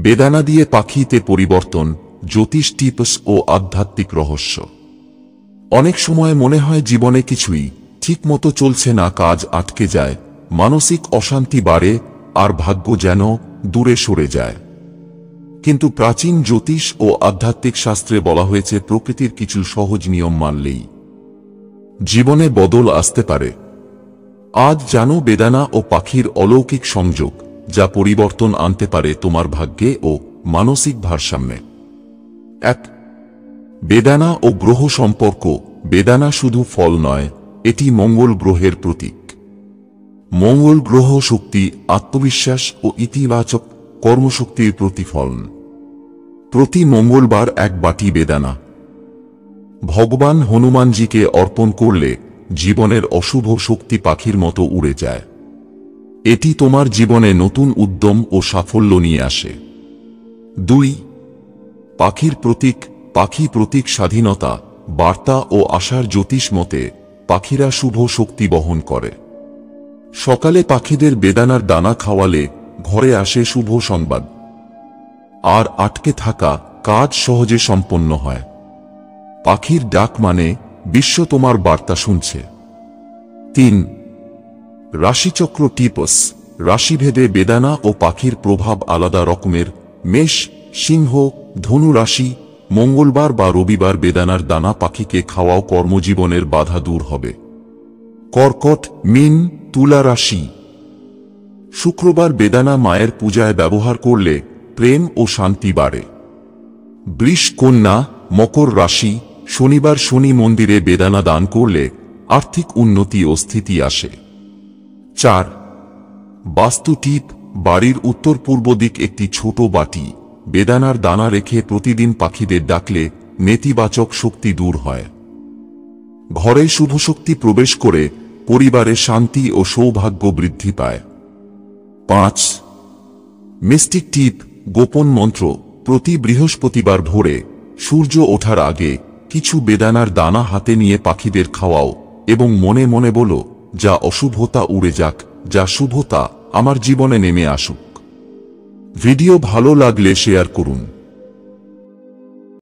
বেদানা দিয়ে পাখিতে পরিবর্তন, জ্যোতিষ টিপস ও আধ্যাত্মিক রহস্য। অনেক সময় মনে হয় জীবনে কিছুই ঠিকমতো চলছে না, কাজ আটকে যায়, মানসিক অশান্তি বাড়ে, আর ভাগ্য যেন দূরে সরে যায়। কিন্তু প্রাচীন জ্যোতিষ ও আধ্যাত্মিক শাস্ত্রে বলা হয়েছে প্রকৃতির কিছু সহজ নিয়ম মানলেই জীবনে বদল আসতে পারে। আজ জানো বেদানা ও পাখির অলৌকিক সংযোগ, যা পরিবর্তন আনতে পারে তোমার ভাগ্যে ও মানসিক ভারসাম্যে। 1. বেদানা ও গ্রহ সম্পর্ক। বেদানা শুধু ফল নয়, এটি মঙ্গল গ্রহের প্রতীক। মঙ্গল গ্রহ শক্তি, আত্মবিশ্বাস ও ইতিবাচক কর্মশক্তির প্রতিফলন। প্রতি মঙ্গলবার এক বাটি বেদানা ভগবান হনুমানজিকে অর্পণ করলে জীবনের অশুভ শক্তি পাখির মতো উড়ে যায়। এটি তোমার জীবনে নতুন উদ্যম ও সাফল্য নিয়ে আসে। 2. পাখির প্রতীক। পাখি প্রতীক স্বাধীনতা, বার্তা ও আশার। জ্যোতিষ মতে পাখিরা শুভ শক্তি বহন করে। সকালে পাখিদের বেদানার দানা খাওয়ালে ঘরে আসে শুভ সংবাদ, আর আটকে থাকা কাজ সহজে সম্পন্ন হয়। পাখির ডাক মানে বিশ্ব তোমার বার্তা শুনছে। 3. রাশিচক্র টিপস। রাশিভেদে বেদানা ও পাখির প্রভাব আলাদা রকমের। মেষ, সিংহ, ধনু রাশি। মঙ্গলবার বা রবিবার বেদানার দানা পাখিকে খাওয়াও, কর্মজীবনের বাধা দূর হবে। কর্কট, মীন, তুলা রাশি। শুক্রবার বেদানা মায়ের পূজায় ব্যবহার করলে প্রেম ও শান্তি বাড়ে। বৃষ, কন্যা, মকর রাশি। শনিবার শনি মন্দিরে বেদানা দান করলে আর্থিক উন্নতি ও স্থিতি আসে। 4. বাস্তু টিপ। বাড়ির উত্তর পূর্ব দিক একটি ছোট বাটি বেদানার দানা রেখে প্রতিদিন পাখিদের ডাকলে নেতিবাচক শক্তি দূর হয়। ঘরে শুভশক্তি প্রবেশ করে পরিবারে শান্তি ও সৌভাগ্য বৃদ্ধি পায়। 5. মিস্টিক টিপ। গোপন মন্ত্র। প্রতি বৃহস্পতিবার ভোরে সূর্য ওঠার আগে কিছু বেদানার দানা হাতে নিয়ে পাখিদের খাওয়াও এবং মনে মনে বলো, যা অশুভতা উড়ে যাক, যা শুভতা আমার জীবনে নেমে আসুক। ভিডিও ভালো লাগলে শেয়ার করুন।